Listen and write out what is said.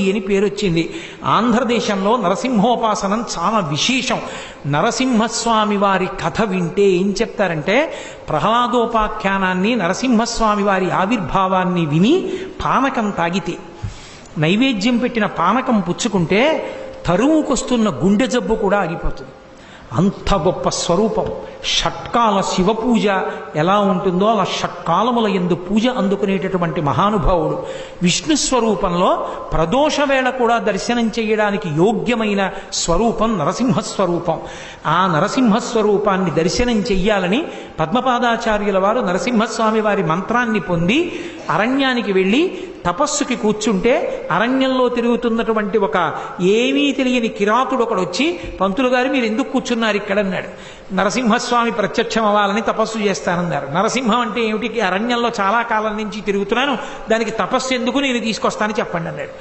అని పేరు వచ్చింది. ఆంధ్రదేశంలో నరసింహోపాసనం చాలా విశేషం. నరసింహస్వామి వారి కథ వింటే ఏం చెప్తారంటే, ప్రహ్లాదోపాఖ్యానాన్ని నరసింహస్వామి వారి ఆవిర్భావాన్ని విని పానకం తాగితే, నైవేద్యం పెట్టిన పానకం పుచ్చుకుంటే తరువుకొస్తున్న గుండె జబ్బు కూడా ఆగిపోతుంది. అంత గొప్ప స్వరూపం. షట్కాల శివ పూజ ఎలా ఉంటుందో అలా షట్కాలముల యందు పూజ అందుకునేటటువంటి మహానుభావుడు. విష్ణు స్వరూపంలో ప్రదోష వేళ కూడా దర్శనం చేయడానికి యోగ్యమైన స్వరూపం నరసింహస్వరూపం. ఆ నరసింహస్వరూపాన్ని దర్శనం చెయ్యాలని పద్మపాదాచార్యుల వారు నరసింహస్వామి వారి మంత్రాన్ని పొంది అరణ్యానికి వెళ్ళి తపస్సుకి కూర్చుంటే, అరణ్యంలో తిరుగుతున్నటువంటి ఒక ఏమీ తెలియని కిరాతుడు ఒకడు వచ్చి, పంతులు గారు మీరు ఎందుకు కూర్చున్నారు ఇక్కడ అన్నాడు. నరసింహస్వామి ప్రత్యక్షం అవ్వాలని తపస్సు చేస్తానన్నారు. నరసింహం అంటే ఏమిటి? అరణ్యంలో చాలా కాలం నుంచి తిరుగుతున్నాను, దానికి తపస్సు ఎందుకు, నేను తీసుకొస్తానని చెప్పండి అన్నాడు.